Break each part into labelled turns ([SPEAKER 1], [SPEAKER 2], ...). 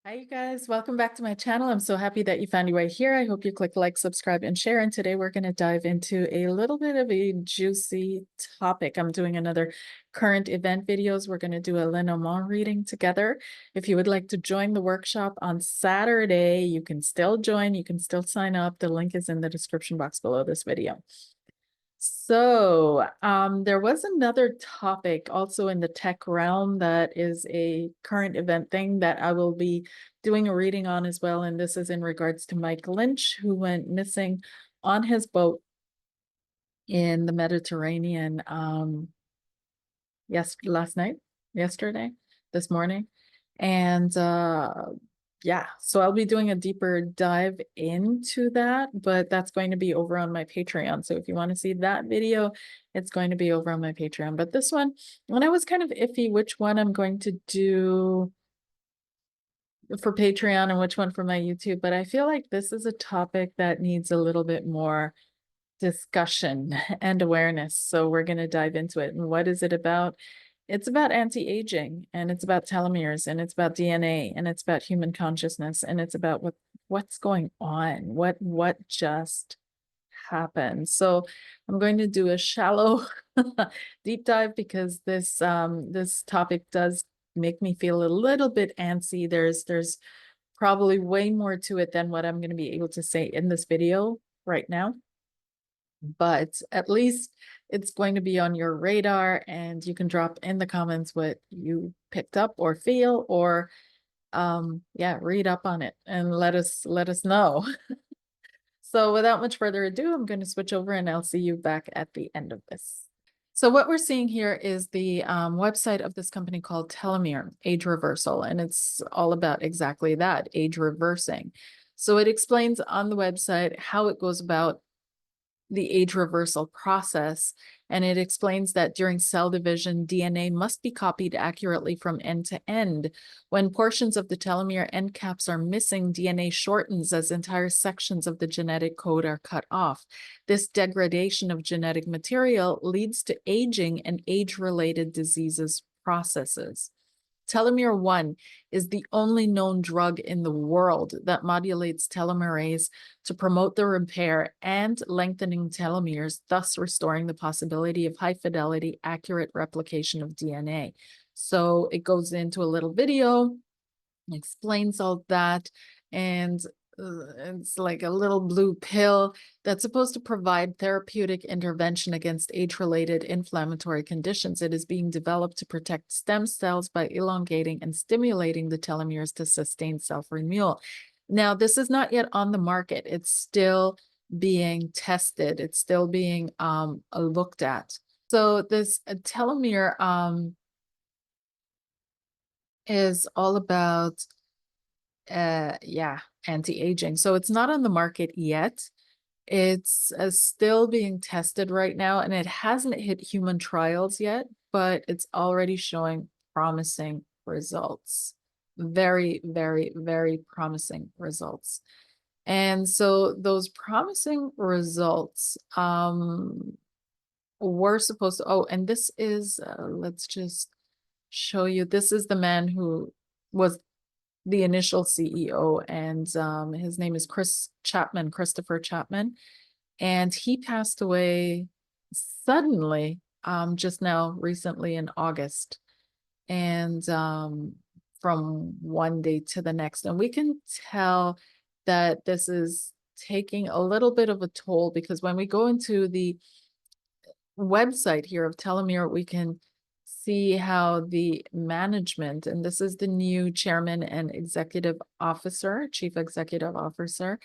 [SPEAKER 1] Hi, you guys. Welcome back to my channel. I'm so happy that you found your way here. I hope you click like, subscribe, and share. And today we're going to dive into a little bit of a juicy topic. I'm doing another current event videos. We're going to do a LENORMAND reading together. If you would like to join the workshop on Saturday, you can still join. You can still sign up. The link is in the description box below this video. So there was another topic also in the tech realm that is a current event thing that I will be doing a reading on as well. And this is in regards to Mike Lynch, who went missing on his boat in the Mediterranean yesterday, this morning. And yeah, so I'll be doing a deeper dive into that, but that's going to be over on my Patreon. So if you want to see that video, it's going to be over on my Patreon. But this one, when I was kind of iffy which one I'm going to do for Patreon and which one for my YouTube, but I feel like this is a topic that needs a little bit more discussion and awareness. So we're going to dive into it. And what is it about? It's about anti-aging, and it's about telomeres, and it's about DNA, and it's about human consciousness, and it's about what's going on, what just happened. So I'm going to do a shallow deep dive because this topic does make me feel a little bit antsy. There's probably way more to it than what I'm going to be able to say in this video right now, but at least it's going to be on your radar, and you can drop in the comments what you picked up or feel, or yeah, read up on it and let us know. So without much further ado, I'm going to switch over and I'll see you back at the end of this. So what we're seeing here is the website of this company called Telomere Age Reversal, and it's all about exactly that, age reversing. So it explains on the website how it goes about the age reversal process, and it explains that during cell division, DNA must be copied accurately from end to end. When portions of the telomere end caps are missing, DNA shortens as entire sections of the genetic code are cut off. This degradation of genetic material leads to aging and age-related diseases processes. Telomere 1 is the only known drug in the world that modulates telomerase to promote the repair and lengthening telomeres, thus restoring the possibility of high-fidelity, accurate replication of DNA. So it goes into a little video, explains all that, and it's like a little blue pill that's supposed to provide therapeutic intervention against age-related inflammatory conditions. It is being developed to protect stem cells by elongating and stimulating the telomeres to sustain self-renewal. Now, this is not yet on the market. It's still being tested. It's still being looked at. So this telomere is all about yeah, anti-aging. So it's not on the market yet. It's still being tested right now, and it hasn't hit human trials yet, but it's already showing promising results. Very, very, very promising results. And so those promising results were supposed to, oh, and this is, let's just show you, this is the man who was the initial CEO, and his name is Christopher Chapman, and he passed away suddenly just now recently in August, and from one day to the next. And we can tell that this is taking a little bit of a toll, because when we go into the website here of Telomere, we can see how the management, and this is the new chairman and executive officer, chief executive officer,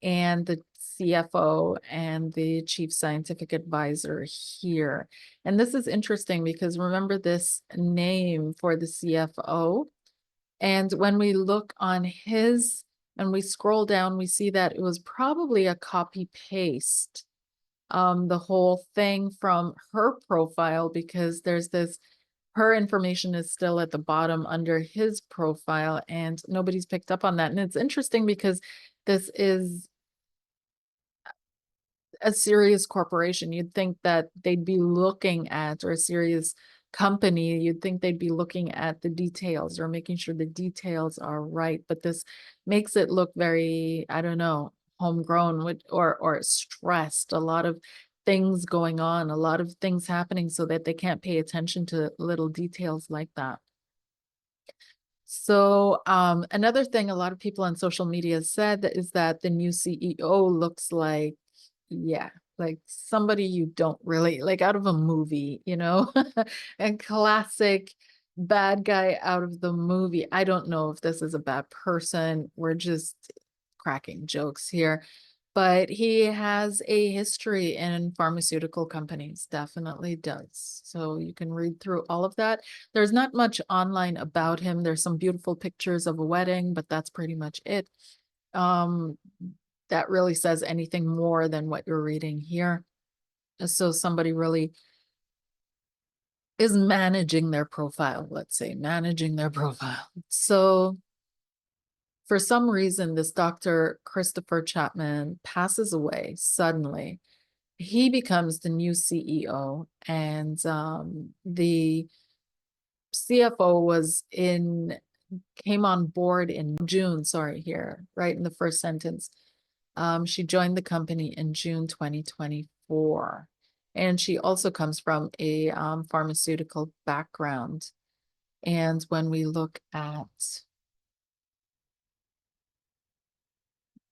[SPEAKER 1] and the CFO and the chief scientific advisor here. And this is interesting because remember this name for the CFO. And when we look on his, and we scroll down, we see that it was probably a copy paste the whole thing from her profile, because there's this, her information is still at the bottom under his profile, and nobody's picked up on that. And it's interesting because this is a serious corporation. You'd think that they'd be looking at, or a serious company, you'd think they'd be looking at the details or making sure the details are right, but this makes it look very, I don't know, homegrown with or stressed. A lot of things going on, a lot of things happening so that they can't pay attention to little details like that. So another thing a lot of people on social media said is that the new CEO looks like, yeah, like somebody you don't really like out of a movie, you know, a classic bad guy out of the movie. I don't know if this is a bad person. We're just cracking jokes here. But he has a history in pharmaceutical companies, definitely does. So you can read through all of that. There's not much online about him. There's some beautiful pictures of a wedding, but that's pretty much it. Um, that really says anything more than what you're reading here. So somebody really is managing their profile, let's say, managing their profile. So for some reason, this Dr. Christopher Chapman passes away suddenly. He becomes the new CEO, and the CFO came on board in June, sorry, here, right in the first sentence. She joined the company in June 2024. And she also comes from a pharmaceutical background. And when we look at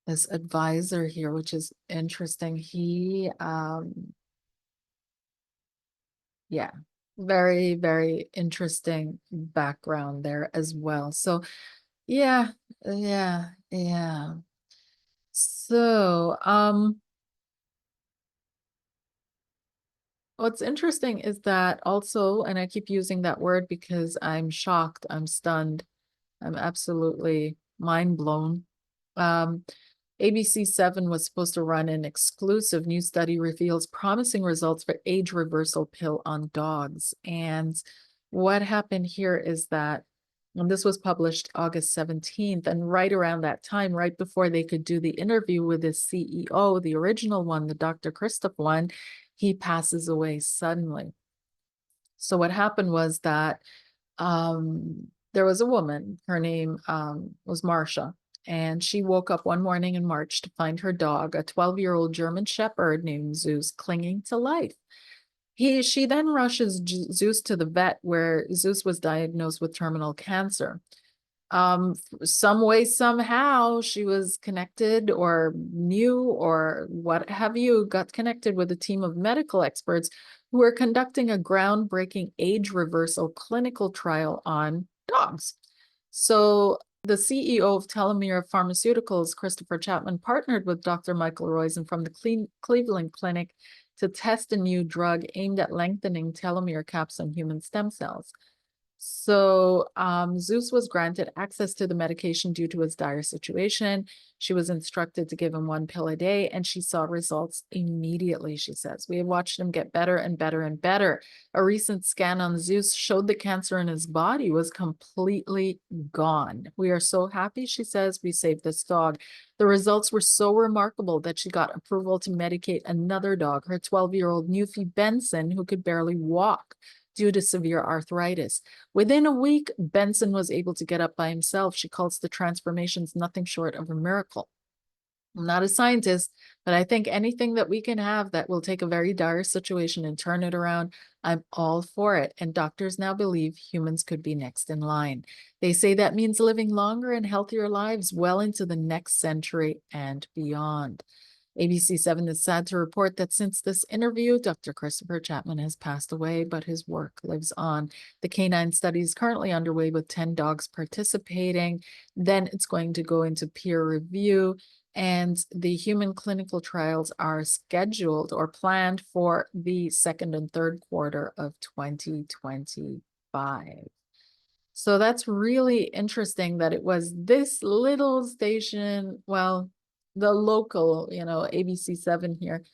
[SPEAKER 1] this advisor here, which is interesting, yeah, very, very interesting background there as well. So, yeah, yeah. So, what's interesting is that also, and I keep using that word because I'm shocked, I'm stunned, I'm absolutely mind blown. Um, ABC7 was supposed to run an exclusive new study reveals promising results for age reversal pill on dogs. And what happened here is that, and this was published August 17th, and right around that time, right before they could do the interview with the CEO, the original one, the Dr. Christoph one, he passes away suddenly. So what happened was that there was a woman, her name was Marcia, and she woke up one morning in March to find her dog, a 12-year-old German Shepherd named Zeus, clinging to life. She then rushes Zeus to the vet, where Zeus was diagnosed with terminal cancer. Some way, somehow, she was connected or knew or what have you, got connected with a team of medical experts who were conducting a groundbreaking age reversal clinical trial on dogs. So the CEO of Telomere Pharmaceuticals, Christopher Chapman, partnered with Dr. Michael Roizen from the Cleveland Clinic to test a new drug aimed at lengthening telomere caps on human stem cells. So Zeus was granted access to the medication due to his dire situation. She was instructed to give him one pill a day, and she saw results immediately, she says. We have watched him get better and better and better. A recent scan on Zeus showed the cancer in his body was completely gone. We are so happy, she says, we saved this dog. The results were so remarkable that she got approval to medicate another dog, her 12-year-old Newfie Benson, who could barely walk due to severe arthritis. Within a week, Benson was able to get up by himself. She calls the transformations nothing short of a miracle. I'm not a scientist, but I think anything that we can have that will take a very dire situation and turn it around, I'm all for it. And doctors now believe humans could be next in line. They say that means living longer and healthier lives well into the next century and beyond. ABC7 is sad to report that since this interview, Dr. Christopher Chapman has passed away, but his work lives on. The canine study is currently underway with 10 dogs participating. Then it's going to go into peer review, and the human clinical trials are scheduled or planned for the second and third quarter of 2025. So that's really interesting that it was this little station, well, the local, ABC7 here,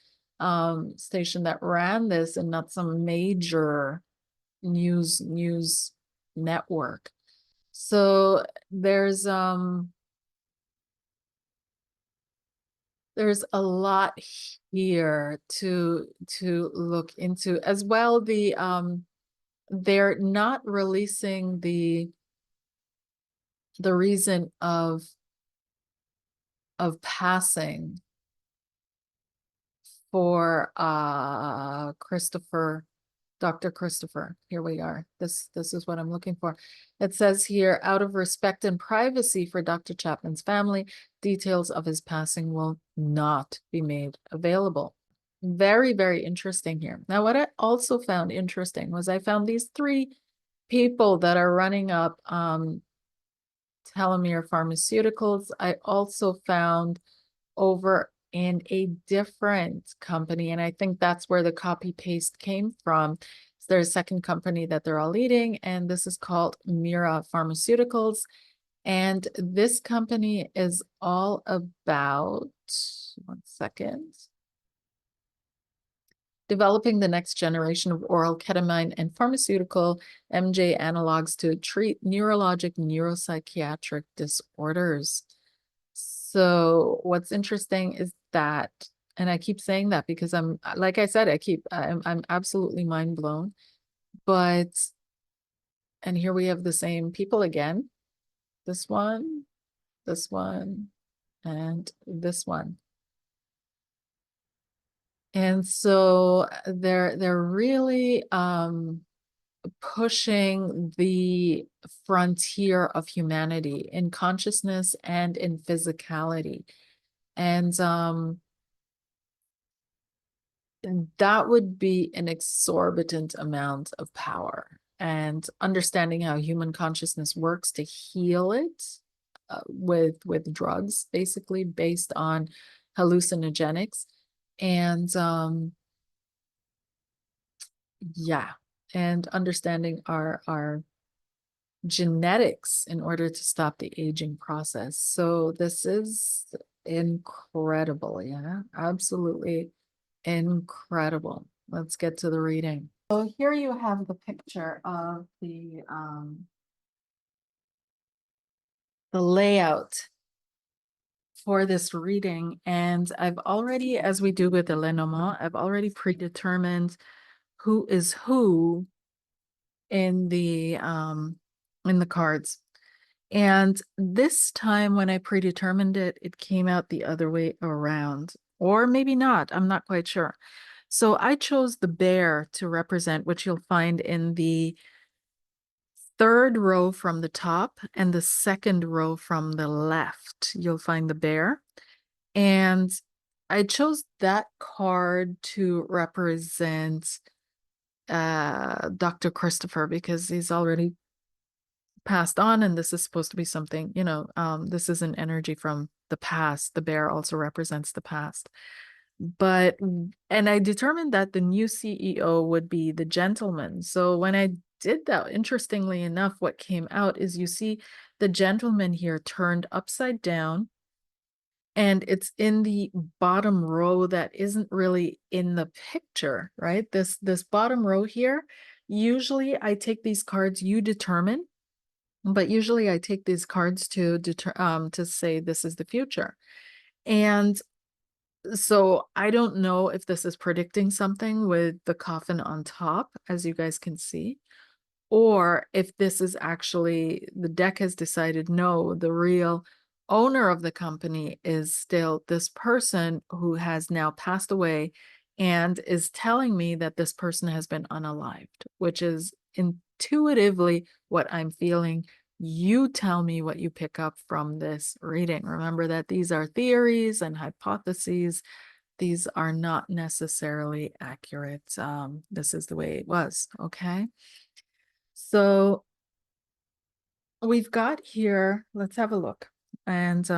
[SPEAKER 1] station that ran this and not some major news network. So there's a lot here to look into as well. they're not releasing the reason of passing for Christopher, Dr. Christopher. Here we are. This is what I'm looking for. It says here, out of respect and privacy for Dr. Chapman's family, details of his passing will not be made available. Very, very interesting here. Now, what I also found interesting was I found these three people that are running up telomere pharmaceuticals. I also found over in a different company, and I think that's where the copy paste came from. So there's a second company that they're all leading, and this is called Mira Pharmaceuticals. And this company is all about, one second, developing the next generation of oral ketamine and pharmaceutical MJ analogs to treat neurologic neuropsychiatric disorders. So what's interesting is that, and I keep saying that because I'm, like I said, I'm absolutely mind blown. But, and here we have the same people again. This one, and this one. And so they're really pushing the frontier of humanity in consciousness and in physicality. And that would be an exorbitant amount of power. And understanding how human consciousness works to heal it with drugs, basically based on hallucinogenics. And yeah, and understanding our genetics in order to stop the aging process. So this is incredible. Yeah, absolutely incredible. Let's get to the reading. So here you have the picture of the layout for this reading. And I've already, as we do with the LENORMAND, I've already predetermined who is who in the cards. And this time when I predetermined it, it came out the other way around, or maybe not. I'm not quite sure. So I chose the bear to represent, which you'll find in the third row from the top and the second row from the left. You'll find the bear. And I chose that card to represent Dr. Christopher because he's already passed on, and this is supposed to be something, this is an energy from the past. The bear also represents the past. But, and I determined that the new CEO would be the gentleman. So when I did that, interestingly enough, what came out is you see the gentleman here turned upside down, and it's in the bottom row that isn't really in the picture, right? This bottom row here, usually I take these cards, you determine, but usually I take these cards to say this is the future. And so I don't know if this is predicting something with the coffin on top, as you guys can see, or if this is actually, the deck has decided, no, the real owner of the company is still this person who has now passed away and is telling me that this person has been unalived, which is intuitively what I'm feeling. You tell me what you pick up from this reading. Remember that these are theories and hypotheses. These are not necessarily accurate. This is the way it was, okay? So we've got here, let's have a look. And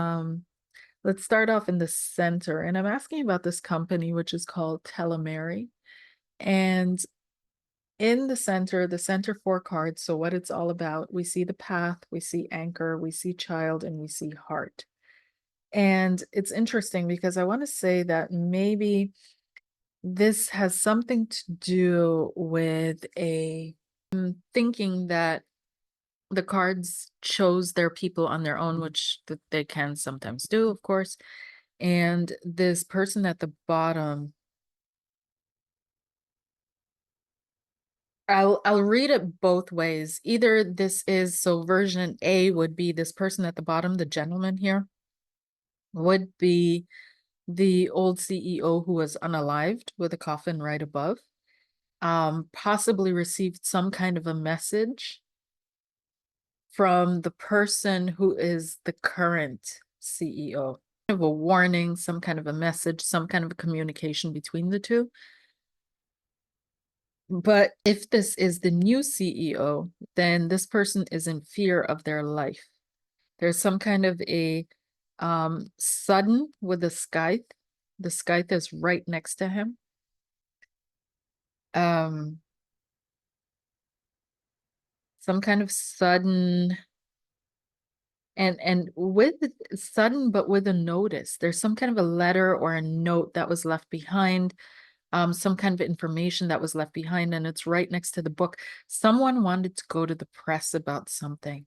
[SPEAKER 1] let's start off in the center. And I'm asking about this company, which is called Telomeres. And in the center four cards, so what it's all about, we see the path, we see anchor, we see child, and we see heart. And it's interesting because I want to say that maybe this has something to do with thinking that the cards chose their people on their own, which they can sometimes do, of course. And this person at the bottom, I'll read it both ways. Either this is, so version A would be this person at the bottom, the gentleman here, would be the old CEO who was unalived with a coffin right above, possibly received some kind of a message from the person who is the current CEO. Of a warning, some kind of a message, some kind of a communication between the two. But if this is the new CEO, then this person is in fear of their life. There's some kind of a sudden with the scythe. The scythe is right next to him. Um, some kind of sudden and with sudden, but with a notice. There's some kind of a letter or a note that was left behind, some kind of information that was left behind, and it's right next to the book. Someone wanted to go to the press about something.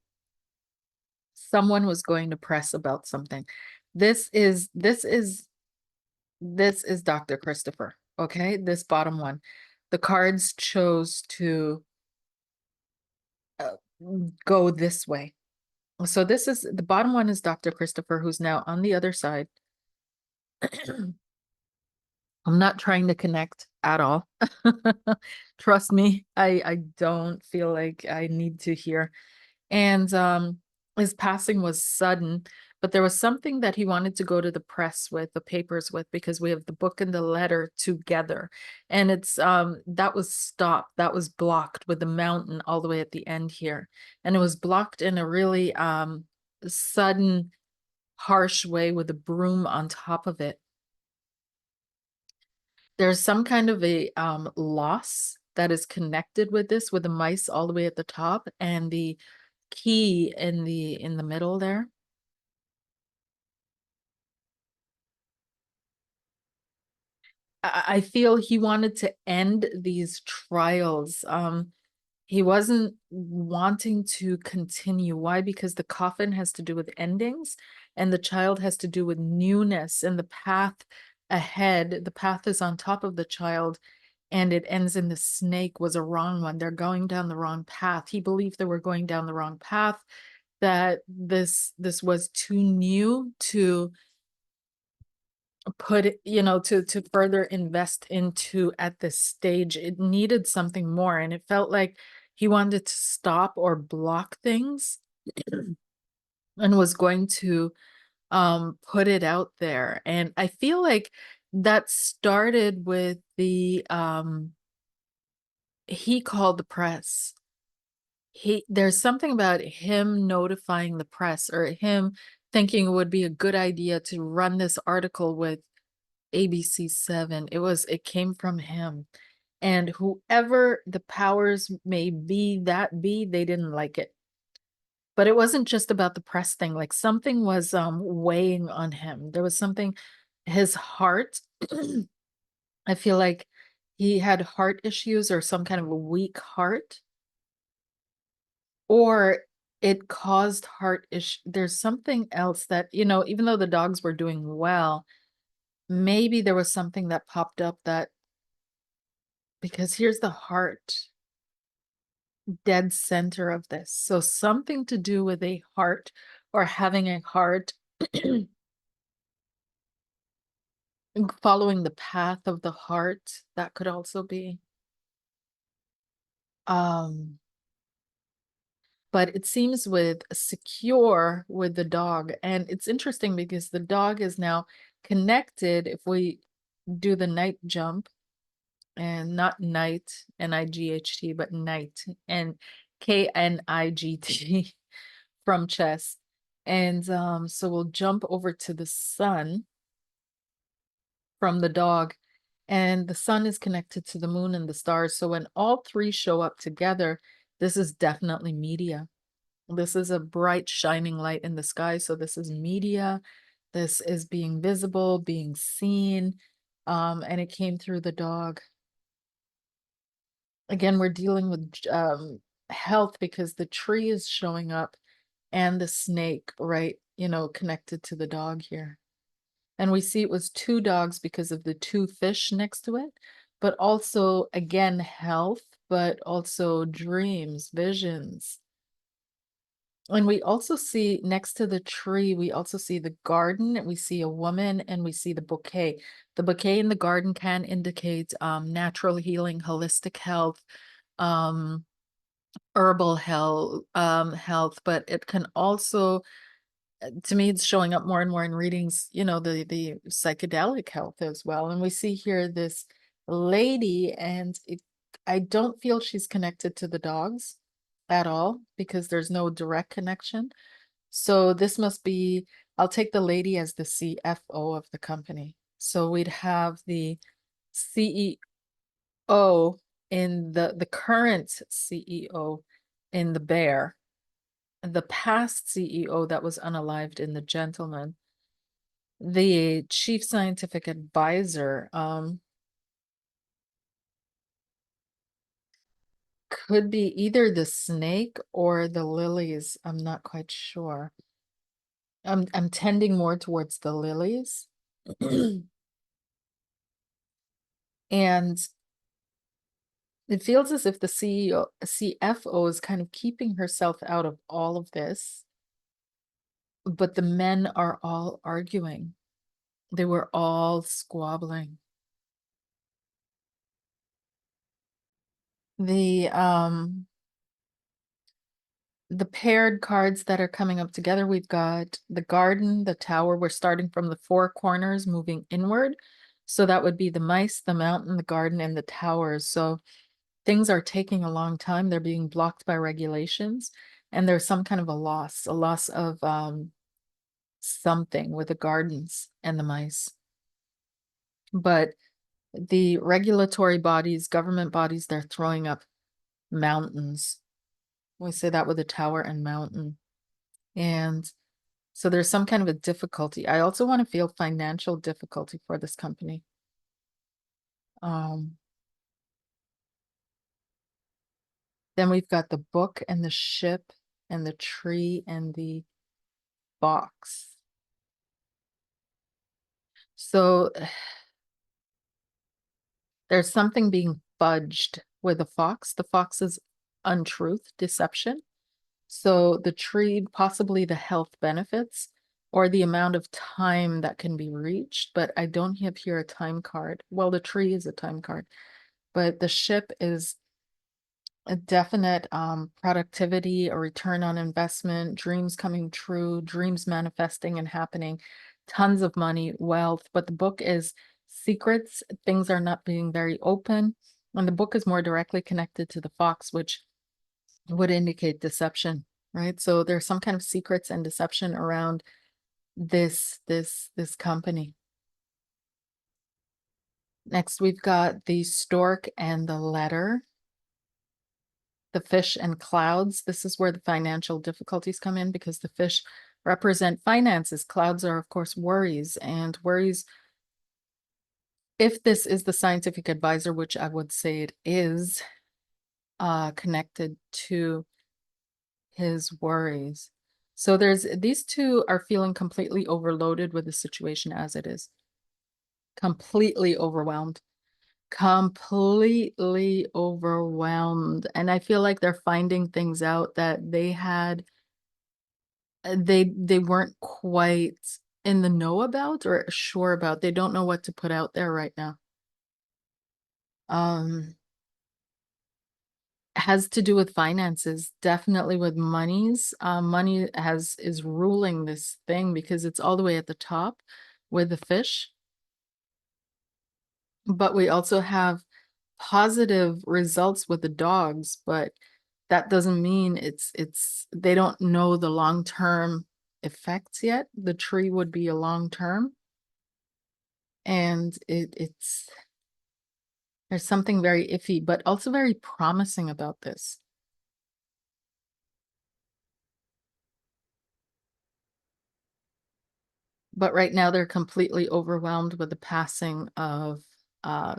[SPEAKER 1] Someone was going to press about something. This is Dr. Christopher. Okay, this bottom one. The cards chose to go this way. So this is the bottom one is Dr. Christopher, who's now on the other side. I'm not trying to connect at all. Trust me, I don't feel like I need to hear. And his passing was sudden, but there was something that he wanted to go to the press with, the papers with, because we have the book and the letter together. And it's that was stopped, that was blocked with the mountain all the way at the end here. And it was blocked in a really sudden, harsh way with a broom on top of it. There's some kind of a loss that is connected with this, with the mice all the way at the top and the key in the middle there. I feel he wanted to end these trials. He wasn't wanting to continue. Why? Because the coffin has to do with endings, and the child has to do with newness, and the path ahead, the path is on top of the child, and it ends in the snake was a wrong one. They're going down the wrong path. He believed they were going down the wrong path, that this was too new to put it, to further invest into at this stage. It needed something more, and it felt like he wanted to stop or block things and was going to put it out there. And I feel like that started with the he called the press. There's something about him notifying the press, or him thinking it would be a good idea to run this article with ABC7. It came from him. And whoever the powers may be, they didn't like it. But it wasn't just about the press thing. Like, something was weighing on him. There was something, his heart. I feel like he had heart issues or some kind of a weak heart, or it caused heart issue. There's something else that, even though the dogs were doing well, maybe there was something that popped up that, because here's the heart, dead center of this. So something to do with a heart, or having a heart, following the path of the heart. That could also be. But it seems with secure with the dog. And it's interesting because the dog is now connected. If we do the night jump, and not night, N-I-G-H-T, but night, and K-N-I-G-T from chess. And so we'll jump over to the sun from the dog, and the sun is connected to the moon and the stars. So when all three show up together, this is definitely media. This is a bright shining light in the sky. So this is media. This is being visible, being seen. And it came through the dog. Again, we're dealing with health, because the tree is showing up and the snake, right, connected to the dog here. And we see it was two dogs because of the two fish next to it, but also, again, health, but also dreams, visions. And we also see next to the tree, we also see the garden, and we see a woman, and we see the bouquet. The bouquet in the garden can indicate natural healing, holistic health, um, herbal health, but it can also, to me, it's showing up more and more in readings, the psychedelic health as well. And we see here this lady, and I don't feel she's connected to the dogs at all because there's no direct connection. So this must be, I'll take the lady as the CFO of the company. So we'd have the CEO in the current CEO in the bear, the past CEO that was unalived in the gentleman, the chief scientific advisor, could be either the snake or the lilies. I'm not quite sure. I'm tending more towards the lilies. And it feels as if the CFO is kind of keeping herself out of all of this, but the men are all arguing. They were all squabbling. The um the paired cards that are coming up together, we've got the garden, the tower. We're starting from the four corners, moving inward. So that would be the mice, the mountain, the garden, and the towers. So things are taking a long time. They're being blocked by regulations, and there's some kind of a loss of something with the gardens and the mice. But the regulatory bodies, government bodies, they're throwing up mountains. We say that with a tower and mountain. And so there's some kind of a difficulty. I also want to feel financial difficulty for this company. Um, then we've got the book and the ship and the tree and the box. So there's something being fudged with the fox. The fox is untruth, deception. So the tree, possibly the health benefits or the amount of time that can be reached, but I don't have here a time card. Well, the tree is a time card, but the ship is a definite productivity, a return on investment, dreams coming true, dreams manifesting and happening, tons of money, wealth. But the book is secrets. Things are not being very open. And the book is more directly connected to the fox, which would indicate deception, right? So there's some kind of secrets and deception around this company. Next, we've got the stork and the letter, the fish and clouds. This is where the financial difficulties come in because the fish represent finances. Clouds are, of course, worries, and worries. If this is the scientific advisor, which I would say it is, connected to his worries. So these two are feeling completely overloaded with the situation as it is. Completely overwhelmed. Completely overwhelmed. And I feel like they're finding things out that they had they weren't quite in the know about or sure about. They don't know what to put out there right now. Um has to do with finances, definitely with monies. Money is ruling this thing because it's all the way at the top with the fish. But we also have positive results with the dogs, but that doesn't mean it's they don't know the long-term effects yet. The tree would be a long-term, and it's there's something very iffy, but also very promising about this. But right now they're completely overwhelmed with the passing of uh,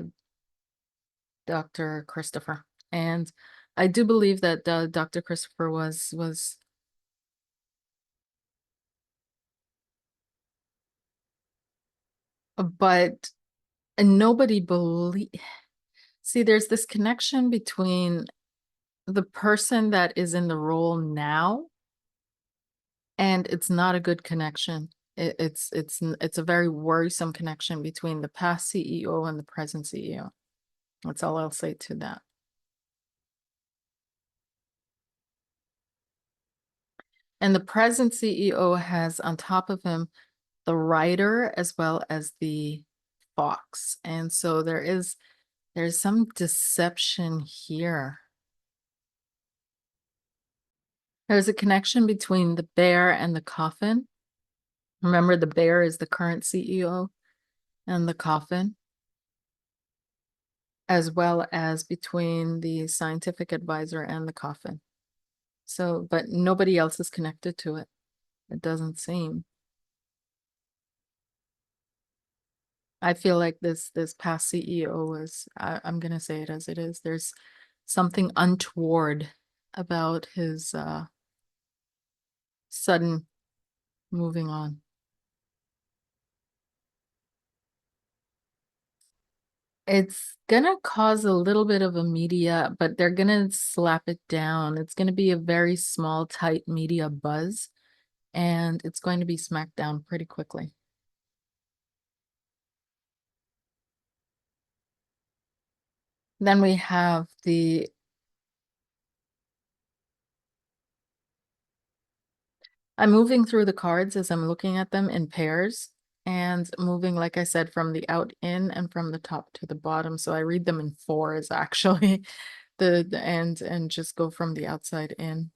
[SPEAKER 1] Dr. Christopher. And I do believe that Dr. Christopher was but nobody believe See, there's this connection between the person that is in the role now, and it's not a good connection. It's a very worrisome connection between the past CEO and the present CEO. That's all I'll say to that. And the present CEO has on top of him the writer as well as the fox. And so there's some deception here. There's a connection between the bear and the coffin. Remember, the bear is the current CEO and the coffin, as well as between the scientific advisor and the coffin. So, but nobody else is connected to it. It doesn't seem. I feel like this past CEO is, I'm gonna say it as it is. There's something untoward about his sudden moving on. It's gonna cause a little bit of a media, but they're gonna slap it down. It's gonna be a very small, tight media buzz, and it's going to be smacked down pretty quickly. Then we have I'm moving through the cards as I'm looking at them in pairs and moving, like I said, from the out in and from the top to the bottom. So I read them in fours actually, the end, and just go from the outside in.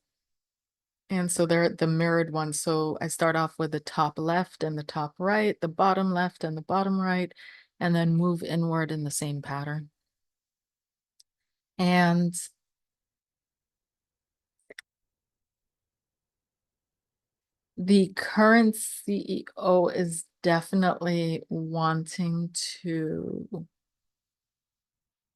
[SPEAKER 1] And so they're the mirrored ones. So I start off with the top left and the top right, the bottom left and the bottom right, and then move inward in the same pattern. And the current CEO is definitely wanting to,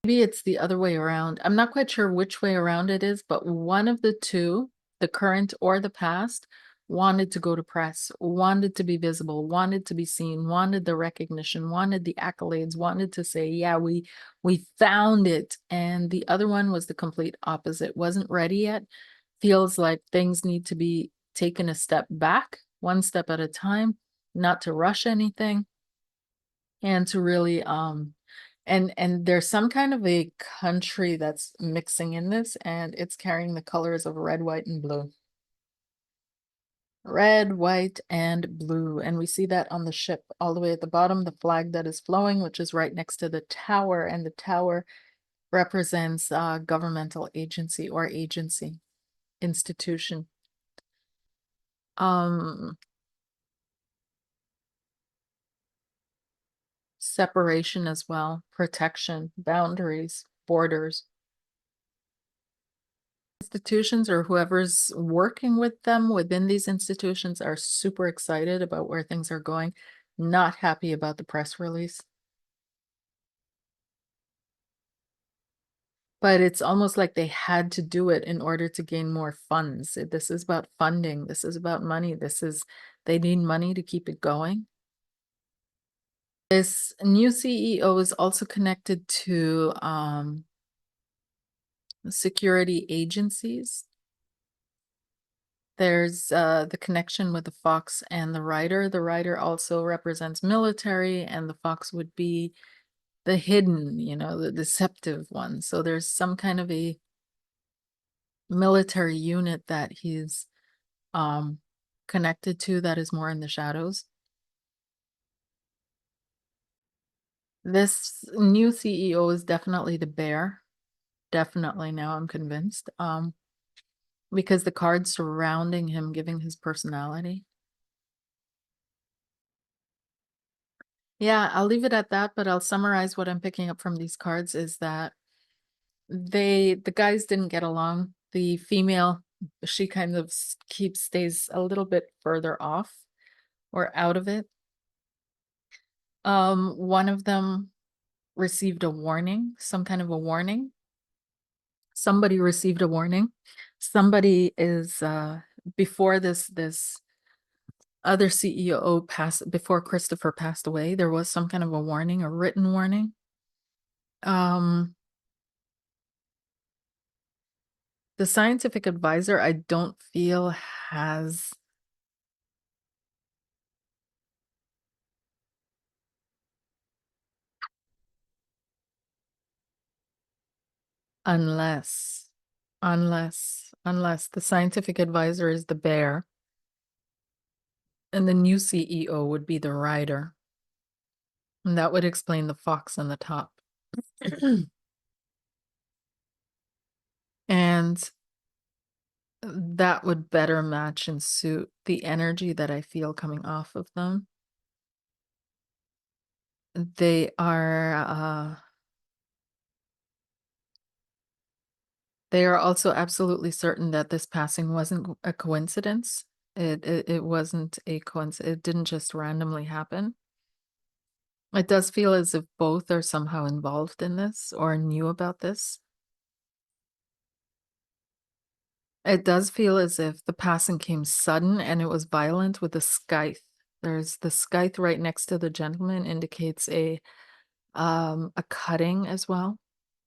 [SPEAKER 1] maybe it's the other way around. I'm not quite sure which way around it is, but one of the two, the current or the past, wanted to go to press, wanted to be visible, wanted to be seen, wanted the recognition, wanted the accolades, wanted to say, yeah, we found it. And the other one was the complete opposite, wasn't ready yet, feels like things need to be taken a step back, one step at a time, not to rush anything, and to really and there's some kind of a country that's mixing in this, and it's carrying the colors of red, white, and blue. Red, white, and blue. And we see that on the ship all the way at the bottom, the flag that is flowing, which is right next to the tower, and the tower represents governmental agency or agency, institution. Separation as well, protection, boundaries, borders. Institutions or whoever's working with them within these institutions are super excited about where things are going, not happy about the press release. But it's almost like they had to do it in order to gain more funds. This is about funding. This is about money. They need money to keep it going. This new CEO is also connected to security agencies. There's the connection with the fox and the rider. The rider also represents military, and the fox would be the hidden, the deceptive one. So there's some kind of a military unit that he's connected to that is more in the shadows. This new CEO is definitely the bear. Definitely, now I'm convinced. Because the cards surrounding him, giving his personality. Yeah, I'll leave it at that, but I'll summarize what I'm picking up from these cards is that the guys didn't get along. The female, she kind of stays a little bit further off or out of it. One of them received a warning, some kind of a warning. Somebody received a warning. Somebody is before this other CEO passed, before Christopher passed away, there was some kind of a warning, a written warning. The scientific advisor, I don't feel has unless unless the scientific advisor is the bear and the new CEO would be the rider. And that would explain the fox on the top. And that would better match and suit the energy that I feel coming off of them. They are also absolutely certain that this passing wasn't a coincidence. It wasn't a coincidence. It didn't just randomly happen. It does feel as if both are somehow involved in this or knew about this. It does feel as if the passing came sudden and it was violent with the scythe. There's the scythe right next to the gentleman indicates a cutting as well,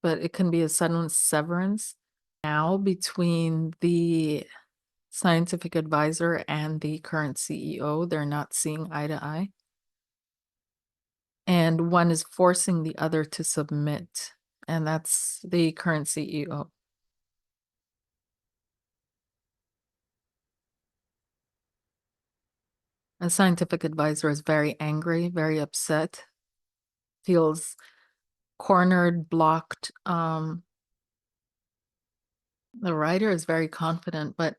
[SPEAKER 1] but it can be a sudden severance. Now between the scientific advisor and the current CEO, they're not seeing eye to eye. And one is forcing the other to submit, and that's the current CEO. A scientific advisor is very angry, very upset, feels cornered, blocked. The writer is very confident, but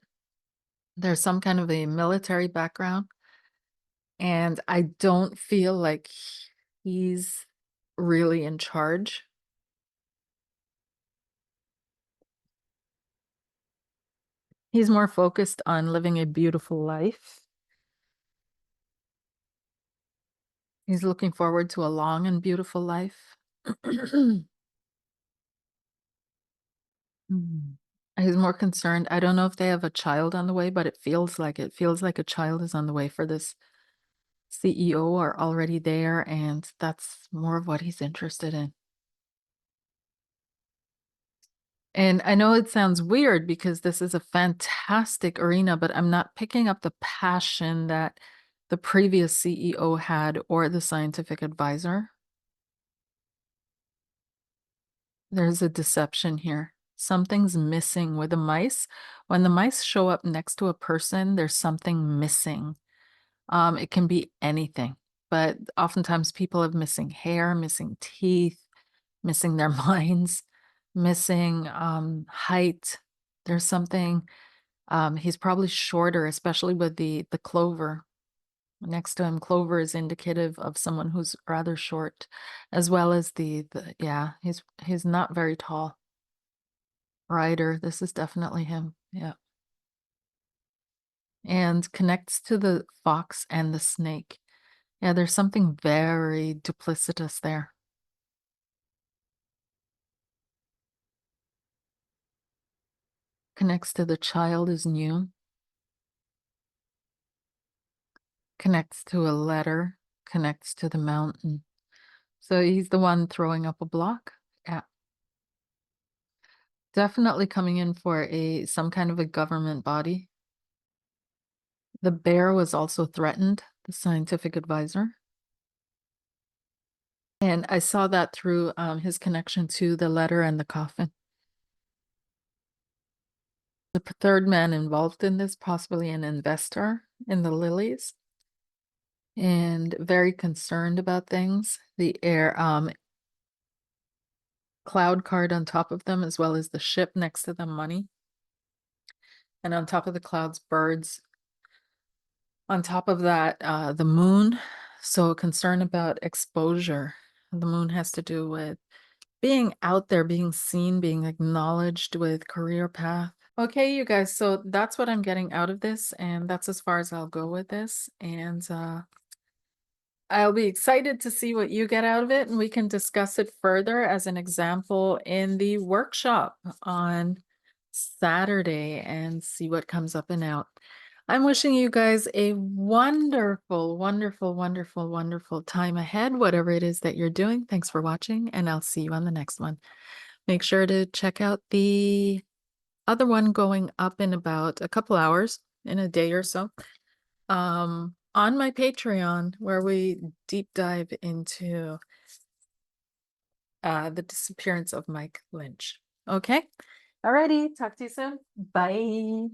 [SPEAKER 1] there's some kind of a military background, and I don't feel like he's really in charge. He's more focused on living a beautiful life. He's looking forward to a long and beautiful life. Mm. He's more concerned. I don't know if they have a child on the way, but it feels like it. Feels like a child is on the way for this CEO are already there, and that's more of what he's interested in. And I know it sounds weird because this is a fantastic arena, but I'm not picking up the passion that the previous CEO had or the scientific advisor. There's a deception here. Something's missing with the mice. When the mice show up next to a person, there's something missing. It can be anything, but oftentimes people have missing hair, missing teeth, missing their minds, missing height. There's something. He's probably shorter, especially with the clover next to him. Clover is indicative of someone who's rather short, as well as the yeah, he's not very tall. Rider, this is definitely him. Yeah. And connects to the fox and the snake. Yeah, there's something very duplicitous there. Connects to the child is new. Connects to a letter. Connects to the mountain. So he's the one throwing up a block. Yeah. Definitely coming in for some kind of a government body. The bear was also threatened, the scientific advisor. And I saw that through his connection to the letter and the coffin. The third man involved in this, possibly an investor in the lilies, and very concerned about things. The air cloud card on top of them, as well as the ship next to them, money. And on top of the clouds, birds. On top of that, the moon. So concern about exposure. The moon has to do with being out there, being seen, being acknowledged with career path. Okay, you guys, so that's what I'm getting out of this, and that's as far as I'll go with this. And I'll be excited to see what you get out of it, and we can discuss it further as an example in the workshop on Saturday and see what comes up and out. I'm wishing you guys a wonderful, wonderful, wonderful, wonderful time ahead, whatever it is that you're doing. Thanks for watching, and I'll see you on the next one. Make sure to check out the other one going up in about a couple hours, in a day or so, on my Patreon, where we deep dive into the disappearance of Mike Lynch. Okay. Alrighty. Talk to you soon. Bye.